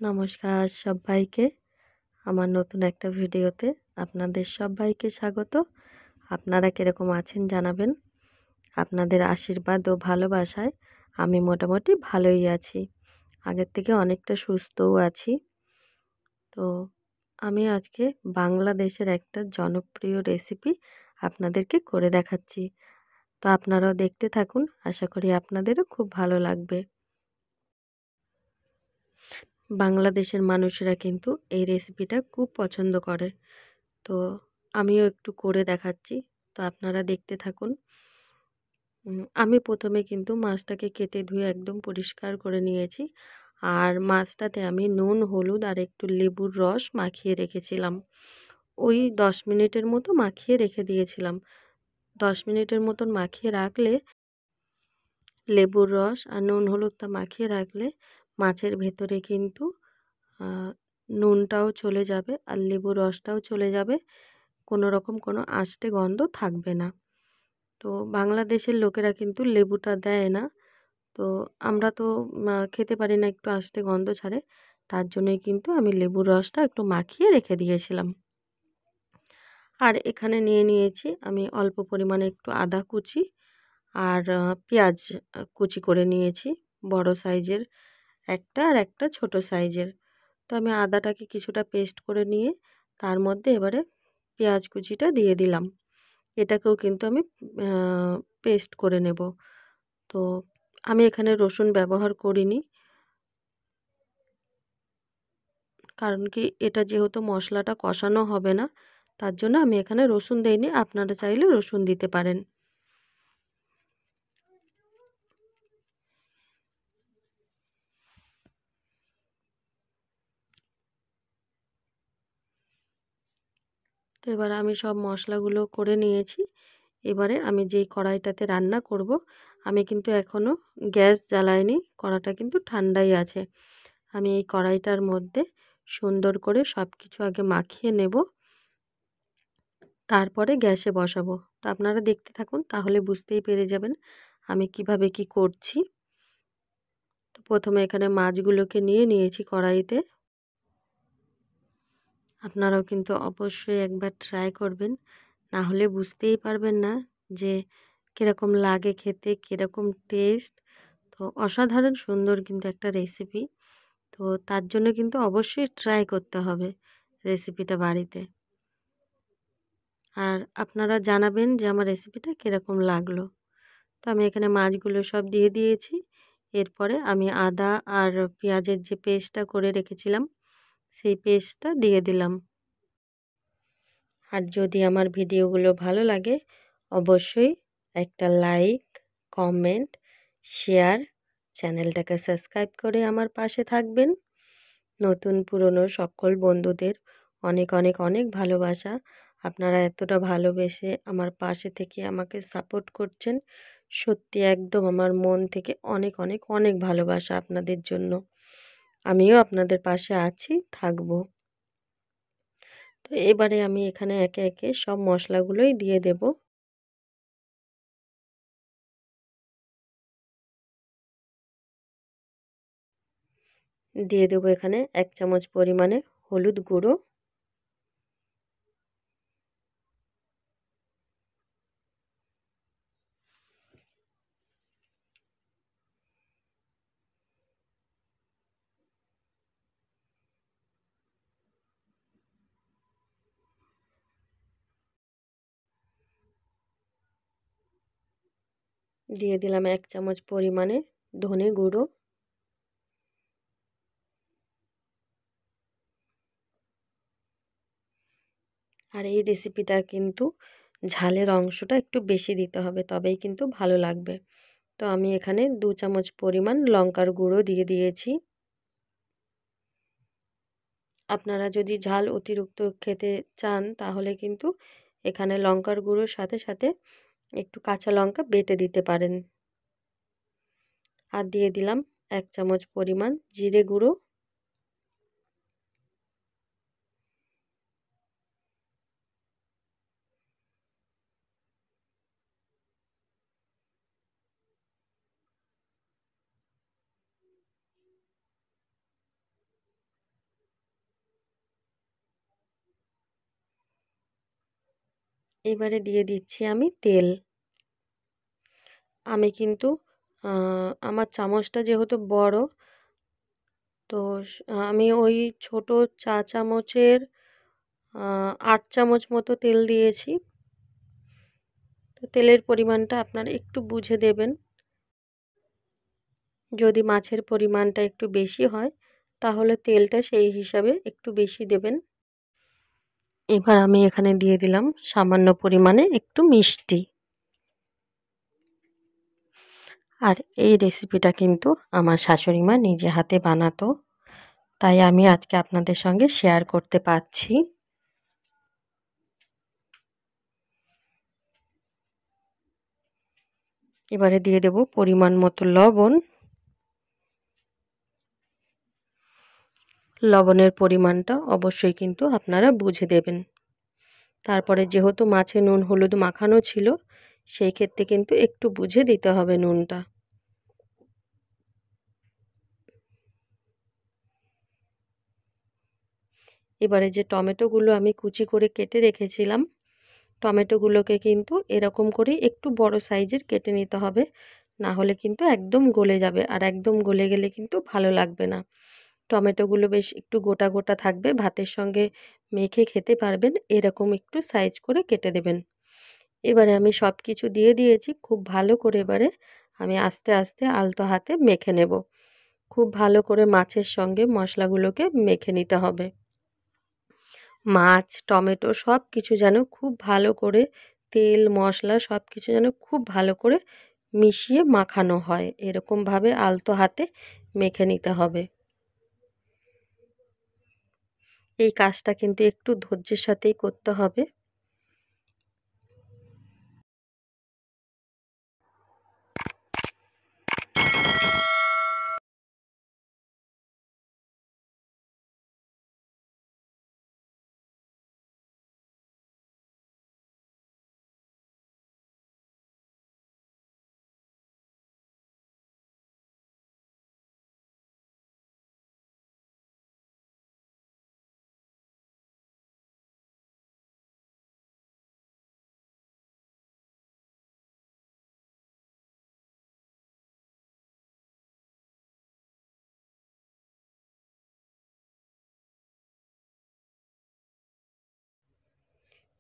নমস্কার সবাইকে। আমার নতুন একটা ভিডিওতে আপনাদের সবাইকে স্বাগত। আপনারা কিরকম আছেন জানাবেন। আপনাদের আশীর্বাদ ও ভালোবাসায় আমি মোটামুটি ভালোই আছি। আগের থেকে অনেকটা সুস্থও আছি। তো আমি আজকে বাংলাদেশের একটা জনপ্রিয় রেসিপি আপনাদেরকে করে দেখাচ্ছি। তো আপনারাও দেখতে থাকুন, আশা করি আপনাদেরও খুব ভালো লাগবে। বাংলাদেশের মানুষেরা কিন্তু এই রেসিপিটা খুব পছন্দ করে। তো আমিও একটু করে দেখাচ্ছি। তো আপনারা দেখতে থাকুন। আমি প্রথমে কিন্তু মাছটাকে কেটে ধুয়ে একদম পরিষ্কার করে নিয়েছি। আর মাছটাতে আমি নুন, হলুদ আর একটু লেবুর রস মাখিয়ে রেখেছিলাম। ওই 10 মিনিটের মতো মাখিয়ে রেখে দিয়েছিলাম। 10 মিনিটের মতন মাখিয়ে রাখলে লেবুর রস আর নুন হলুদটা মাখিয়ে রাখলে মাছের ভেতরে কিন্তু নুনটাও চলে যাবে আর লেবুর রসটাও চলে যাবে। কোনো রকম কোনো আষ্টে গন্ধ থাকবে না। তো বাংলাদেশের লোকেরা কিন্তু লেবুটা দেয় না। তো আমরা তো খেতে পারি না, একটু আষ্টে গন্ধ ছাড়ে। তার জন্যই কিন্তু আমি লেবুর রসটা একটু মাখিয়ে রেখে দিয়েছিলাম। আর এখানে নিয়ে নিয়েছি আমি অল্প পরিমাণে একটু আদা কুচি আর পেঁয়াজ কুচি করে নিয়েছি, বড় সাইজের একটা আর একটা ছোট সাইজের। তো আমি আদাটাকে কিছুটা পেস্ট করে নিয়ে তার মধ্যে এবারে পেঁয়াজ কুচিটা দিয়ে দিলাম। এটাকেও কিন্তু আমি পেস্ট করে নেব। তো আমি এখানে রসুন ব্যবহার করিনি, কারণ কি এটা যেহেতু মশলাটা কষানো হবে না, তার জন্য আমি এখানে রসুন দেইনি। আপনারা চাইলে রসুন দিতে পারেন। তো এবার আমি সব মশলাগুলো করে নিয়েছি। এবারে আমি যেই কড়াইটাতে রান্না করব, আমি কিন্তু এখনও গ্যাস জ্বালাইনি, কড়াটা কিন্তু ঠান্ডাই আছে। আমি এই কড়াইটার মধ্যে সুন্দর করে সব কিছু আগে মাখিয়ে নেব, তারপরে গ্যাসে বসাবো। তো আপনারা দেখতে থাকুন, তাহলে বুঝতেই পেরে যাবেন আমি কিভাবে কি করছি। তো প্রথমে এখানে মাছগুলোকে নিয়ে নিয়েছি কড়াইতে। আপনারাও কিন্তু অবশ্যই একবার ট্রাই করবেন, না হলে বুঝতেই পারবেন না যে কীরকম লাগে খেতে, কীরকম টেস্ট। তো অসাধারণ সুন্দর কিন্তু একটা রেসিপি। তো তার জন্য কিন্তু অবশ্যই ট্রাই করতে হবে রেসিপিটা বাড়িতে। আর আপনারা জানাবেন যে আমার রেসিপিটা কীরকম লাগলো। তো আমি এখানে মাছগুলো সব দিয়ে দিয়েছি। এরপরে আমি আদা আর পেঁয়াজের যে পেস্টটা করে রেখেছিলাম, সেই পেস্টটা দিয়ে দিলাম। আর যদি আমার ভিডিওগুলো ভালো লাগে, অবশ্যই একটা লাইক, কমেন্ট, শেয়ার, চ্যানেলটাকে সাবস্ক্রাইব করে আমার পাশে থাকবেন। নতুন পুরনো সকল বন্ধুদের অনেক অনেক অনেক ভালোবাসা। আপনারা এতটা ভালোবেসে আমার পাশে থেকে আমাকে সাপোর্ট করছেন, সত্যি একদম আমার মন থেকে অনেক অনেক অনেক ভালোবাসা আপনাদের জন্য। আমিও আপনাদের পাশে আছি, থাকবো। তো এবারে আমি এখানে একে একে সব মশলাগুলোই দিয়ে দেব। দিয়ে দেবো এখানে 1 চামচ পরিমাণে হলুদ গুঁড়ো, দিয়ে দিলাম 1 চামচ পরিমাণে ধনে গুঁড়ো, আর এই রেসিপিটা কিন্তু ঝালের অংশটা একটু বেশি দিতে হবে, তবেই কিন্তু ভালো লাগবে। তো আমি এখানে 2 চামচ পরিমাণ লঙ্কার গুঁড়ো দিয়ে দিয়েছি। আপনারা যদি ঝাল অতিরিক্ত খেতে চান, তাহলে কিন্তু এখানে লঙ্কার গুঁড়োর সাথে সাথে একটু কাঁচা লঙ্কা বেটে দিতে পারেন। আর দিয়ে দিলাম 1 চামচ পরিমাণ জিরে গুঁড়ো। এবারে দিয়ে দিচ্ছি আমি তেল। আমি কিন্তু আমার চামচটা যেহেতু বড়, তো আমি ওই ছোট চা চামচের ৮ চামচ মতো তেল দিয়েছি। তো তেলের পরিমাণটা আপনারা একটু বুঝে দেবেন। যদি মাছের পরিমাণটা একটু বেশি হয় তাহলে তেলটা সেই হিসাবে একটু বেশি দেবেন। এবার আমি এখানে দিয়ে দিলাম সামান্য পরিমাণে একটু মিষ্টি। আর এই রেসিপিটা কিন্তু আমার শাশুড়ি মা নিজে হাতে বানাতো, তাই আমি আজকে আপনাদের সঙ্গে শেয়ার করতে পারছি। এবারে দিয়ে দেব পরিমাণ মতো লবণ। লবণের পরিমাণটা অবশ্যই কিন্তু আপনারা বুঝে দেবেন। তারপরে যেহেতু মাছে নুন হলুদ মাখানো ছিল, সেই ক্ষেত্রে কিন্তু একটু বুঝে দিতে হবে নুনটা। এবারে যে টমেটোগুলো আমি কুচি করে কেটে রেখেছিলাম, টমেটোগুলোকে কিন্তু এরকম করে একটু বড় সাইজের কেটে নিতে হবে, না হলে কিন্তু একদম গলে যাবে, আর একদম গলে গেলে কিন্তু ভালো লাগবে না। টমেটোগুলো বেশ একটু গোটা গোটা থাকবে, ভাতের সঙ্গে মেখে খেতে পারবেন, এরকম একটু সাইজ করে কেটে দেবেন। এবারে আমি সব কিছু দিয়ে দিয়েছি, খুব ভালো করে এবারে আমি আস্তে আস্তে আলতো হাতে মেখে নেব। খুব ভালো করে মাছের সঙ্গে মশলাগুলোকে মেখে নিতে হবে। মাছ, টমেটো সব কিছু যেন খুব ভালো করে তেল, মশলা সব কিছু যেন খুব ভালো করে মিশিয়ে মাখানো হয়। এরকমভাবে আলতো হাতে মেখে নিতে হবে। এই কাজটা কিন্তু একটু ধৈর্যের সাথেই করতে হবে।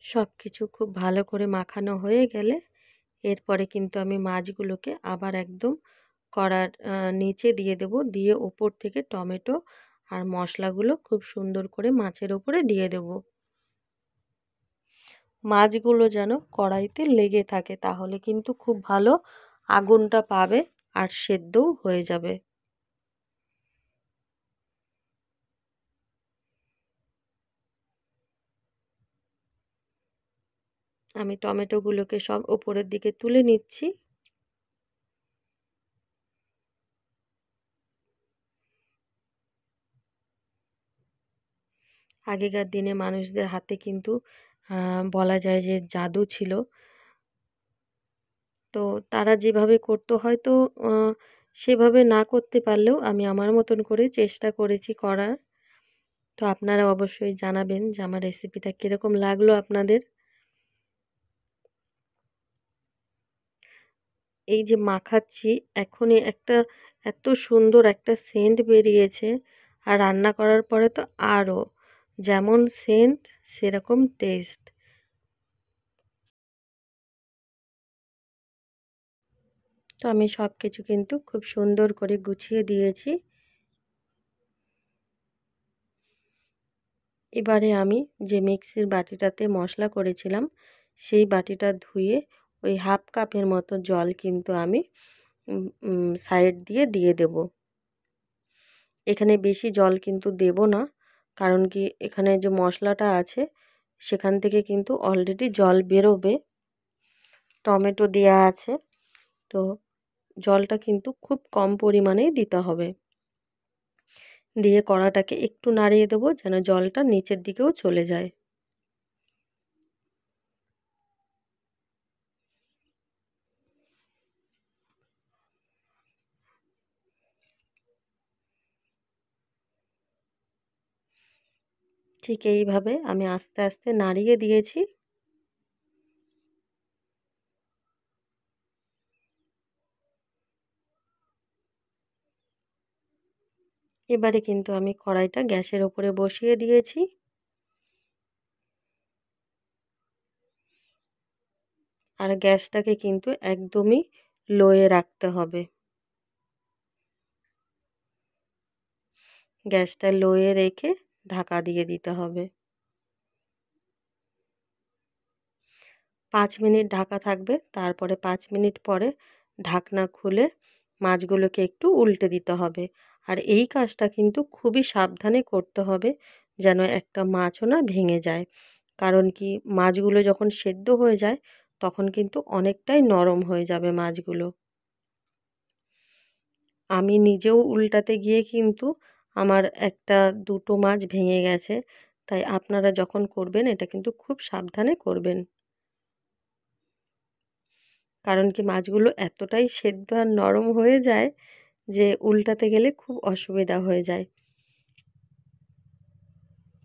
সব কিছু খুব ভালো করে মাখানো হয়ে গেলে এরপরে কিন্তু আমি মাছগুলোকে আবার একদম কড়ার নিচে দিয়ে দেব, দিয়ে ওপর থেকে টমেটো আর মশলাগুলো খুব সুন্দর করে মাছের ওপরে দিয়ে দেব। মাছগুলো যেন কড়াইতে লেগে থাকে, তাহলে কিন্তু খুব ভালো আগুনটা পাবে আর সেদ্ধও হয়ে যাবে। আমি টমেটোগুলোকে সব ওপরের দিকে তুলে নিচ্ছি। আগেকার দিনে মানুষদের হাতে কিন্তু বলা যায় যে জাদু ছিল। তো তারা যেভাবে করতো হয়তো আ সেভাবে না করতে পারলেও আমি আমার মতন করে চেষ্টা করেছি করার। তো আপনারা অবশ্যই জানাবেন যে আমার রেসিপিটা কীরকম লাগলো আপনাদের। এই যে মাখাচ্ছি, এখনই একটা এত সুন্দর একটা সেন্ট বেরিয়েছে, আর রান্না করার পরে তো আরও। যেমন সেন্ট সেরকম টেস্ট। তো আমি সব কিছু কিন্তু খুব সুন্দর করে গুছিয়ে দিয়েছি। এবারে আমি যে মিক্সির বাটিটাতে মশলা করেছিলাম, সেই বাটিটা ধুয়ে ওই হাফ কাপের মতো জল কিন্তু আমি সাইড দিয়ে দিয়ে দেব। এখানে বেশি জল কিন্তু দেব না, কারণ কি এখানে যে মশলাটা আছে সেখান থেকে কিন্তু অলরেডি জল বেরোবে, টমেটো দেওয়া আছে, তো জলটা কিন্তু খুব কম পরিমাণেই দিতে হবে। দিয়ে কড়াটাকে একটু নাড়িয়ে দেবো যেন জলটা নিচের দিকেও চলে যায়। ঠিক এইভাবে আমি আস্তে আস্তে নাড়িয়ে দিয়েছি। এবারে কিন্তু আমি কড়াইটা গ্যাসের ওপরে বসিয়ে দিয়েছি। আর গ্যাসটাকে কিন্তু একদমই লোয়ে রাখতে হবে। গ্যাসটা লোয়ে রেখে ঢাকা দিয়ে দিতে হবে। 5 মিনিট ঢাকা থাকবে, তারপরে 5 মিনিট পরে ঢাকনা খুলে মাছগুলোকে একটু উল্টে দিতে হবে। আর এই কাজটা কিন্তু খুবই সাবধানে করতে হবে, যেন একটা মাছও না ভেঙে যায়। কারণ কি, মাছগুলো যখন সেদ্ধ হয়ে যায় তখন কিন্তু অনেকটাই নরম হয়ে যাবে মাছগুলো। আমি নিজেও উল্টাতে গিয়ে কিন্তু আমার 1-2টো মাছ ভেঙে গেছে। তাই আপনারা যখন করবেন এটা কিন্তু খুব সাবধানে করবেন। কারণ কি, মাছগুলো এতটাই সেদ্ধ আর নরম হয়ে যায় যে উল্টাতে গেলে খুব অসুবিধা হয়ে যায়।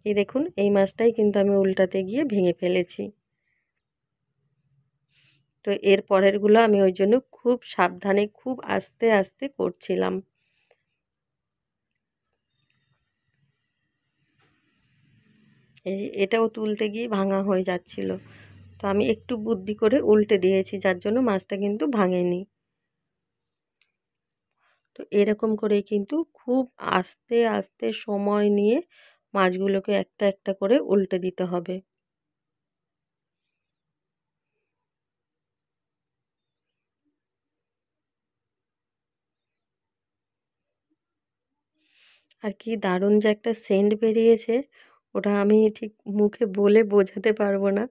এই দেখুন, এই মাছটাই কিন্তু আমি উল্টাতে গিয়ে ভেঙে ফেলেছি। তো এর পরেরগুলো আমি ওই জন্য খুব সাবধানে, খুব আস্তে আস্তে করছিলাম। এই যে এটাও তুলতে গিয়ে ভাঙা হয়ে যাচ্ছিল। তো আমি একটু বুদ্ধি করে উল্টে দিয়েছি, যার জন্য মাছটা কিন্তু ভাঙেনি। তো এরকম করেই কিন্তু খুব আস্তে আস্তে সময় নিয়ে মাছগুলোকে একটা একটা করে উল্টে দিতে হবে। আর কি দারুণ যে একটা সেন্ট বেরিয়েছে, ওটা আমি ঠিক মুখে বলে বোঝাতে পারবো না।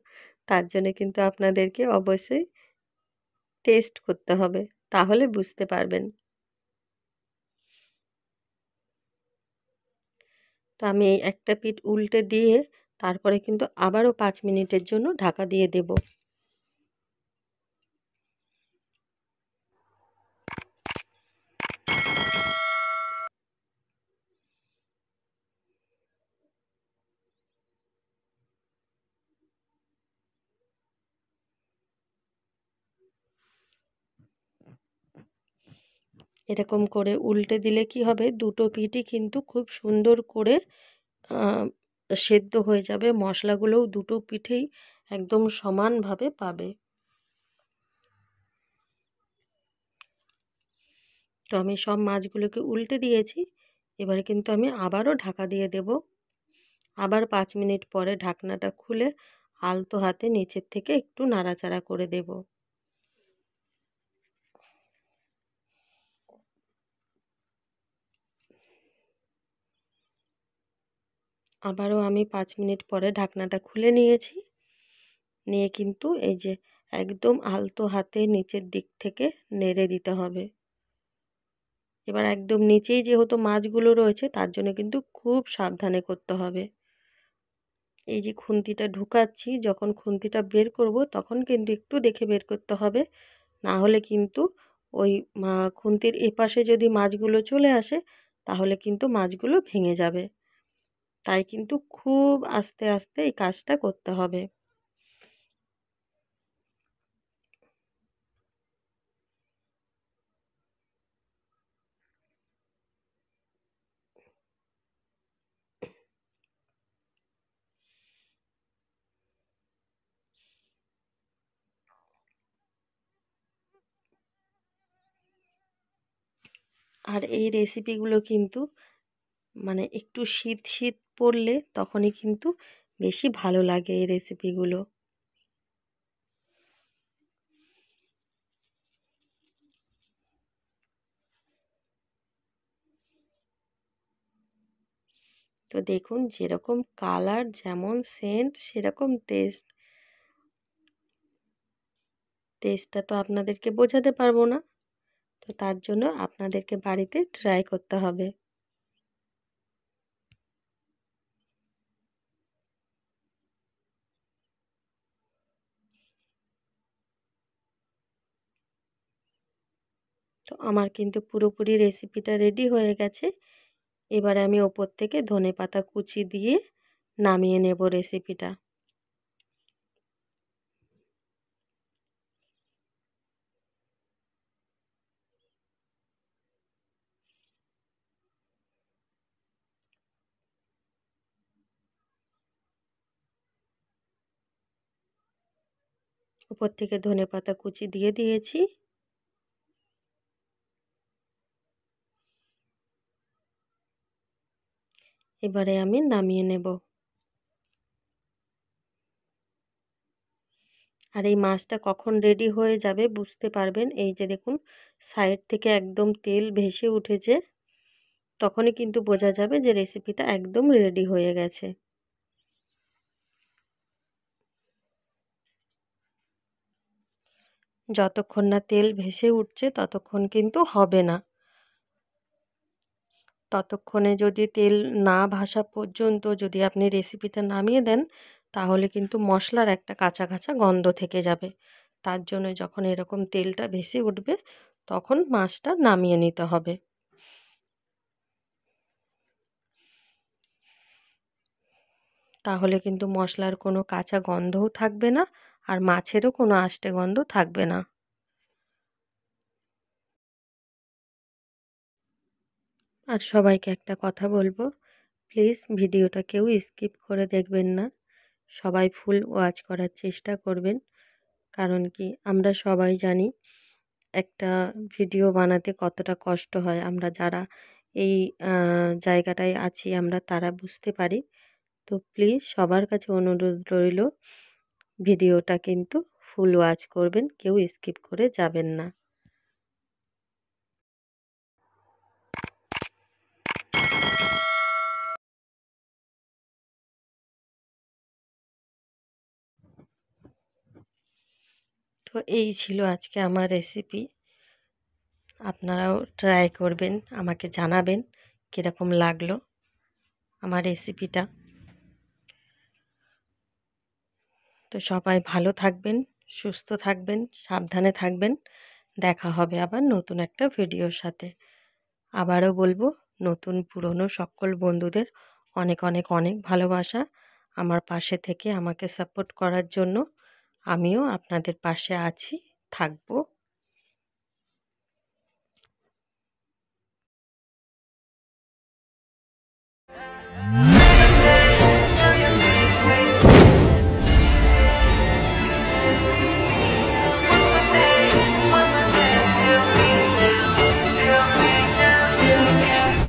তার জন্য কিন্তু আপনাদেরকে অবশ্যই টেস্ট করতে হবে, তাহলে বুঝতে পারবেন। তো আমি এই একটা পিঠ উল্টে দিয়ে তারপরে কিন্তু আবারও 5 মিনিটের জন্য ঢাকা দিয়ে দেব। এরকম করে উল্টে দিলে কি হবে, দুটো পিঠই কিন্তু খুব সুন্দর করে সেদ্ধ হয়ে যাবে। মশলাগুলোও দুটো পিঠেই একদম সমানভাবে পাবে। তো আমি সব মাছগুলোকে উল্টে দিয়েছি। এবারে কিন্তু আমি আবারও ঢাকা দিয়ে দেব। আবার 5 মিনিট পরে ঢাকনাটা খুলে আলতো হাতে নিচের থেকে একটু নাড়াচাড়া করে দেব। আবারও আমি 5 মিনিট পরে ঢাকনাটা খুলে নিয়েছি। নিয়ে কিন্তু এই যে একদম আলতো হাতে নিচের দিক থেকে নেড়ে দিতে হবে। এবার একদম নিচেই যেহেতু মাছগুলো রয়েছে, তার জন্য কিন্তু খুব সাবধানে করতে হবে। এই যে খুন্তিটা ঢুকাচ্ছি, যখন খুন্তিটা বের করব তখন কিন্তু একটু দেখে বের করতে হবে। না হলে কিন্তু ওই খুন্তির এপাশে যদি মাছগুলো চলে আসে, তাহলে কিন্তু মাছগুলো ভেঙে যাবে। তাই কিন্তু খুব আস্তে আস্তে এই কাজটা করতে হবে। আর এই রেসিপিগুলো কিন্তু মানে একটু শীত শীত পড়লে তখনই কিন্তু বেশি ভালো লাগে এই রেসিপিগুলো। তো দেখুন, যেরকম কালার যেমন সেন্ট সেরকম টেস্ট। টেস্টটা তো আপনাদেরকে বোঝাতে পারবো না। তো তার জন্য আপনাদেরকে বাড়িতে ট্রাই করতে হবে। তো আমার কিন্তু পুরোপুরি রেসিপিটা রেডি হয়ে গেছে। এবারে আমি ওপর থেকে ধনেপাতা কুচি দিয়ে নামিয়ে নেব রেসিপিটা। উপর থেকে ধনেপাতা কুচি দিয়ে দিয়েছি। এবারে আমি নামিয়ে নেব। আর এই মাছটা কখন রেডি হয়ে যাবে বুঝতে পারবেন, এই যে দেখুন সাইড থেকে একদম তেল ভেসে উঠেছে, তখনই কিন্তু বোঝা যাবে যে রেসিপিটা একদম রেডি হয়ে গেছে। যতক্ষণ না তেল ভেসে উঠছে ততক্ষণ কিন্তু হবে না। ততক্ষণে যদি তেল না ভাসা পর্যন্ত যদি আপনি রেসিপিটা নামিয়ে দেন, তাহলে কিন্তু মশলার একটা কাঁচা কাঁচা গন্ধ থেকে যাবে। তার জন্য যখন এরকম তেলটা ভেসে উঠবে তখন মাছটা নামিয়ে নিতে হবে। তাহলে কিন্তু মশলার কোনো কাঁচা গন্ধও থাকবে না, আর মাছেরও কোনো আষ্টে গন্ধ থাকবে না। আর সবাইকে একটা কথা বলবো, প্লিজ ভিডিওটা কেউ স্কিপ করে দেখবেন না, সবাই ফুল ওয়াচ করার চেষ্টা করবেন। কারণ কি, আমরা সবাই জানি একটা ভিডিও বানাতে কতটা কষ্ট হয়। আমরা যারা এই জায়গাটায় আছি আমরা তারা বুঝতে পারি। তো প্লিজ সবার কাছে অনুরোধ রইল, ভিডিওটা কিন্তু ফুল ওয়াচ করবেন, কেউ স্কিপ করে যাবেন না। তো এই ছিল আজকে আমার রেসিপি। আপনারাও ট্রাই করবেন, আমাকে জানাবেন কীরকম লাগলো আমার রেসিপিটা। তো সবাই ভালো থাকবেন, সুস্থ থাকবেন, সাবধানে থাকবেন। দেখা হবে আবার নতুন একটা ভিডিওর সাথে। আবারও বলবো, নতুন পুরনো সকল বন্ধুদের অনেক অনেক অনেক ভালোবাসা। আমার পাশে থেকে আমাকে সাপোর্ট করার জন্য। আমিও আপনাদের পাশে আছি, থাকবো।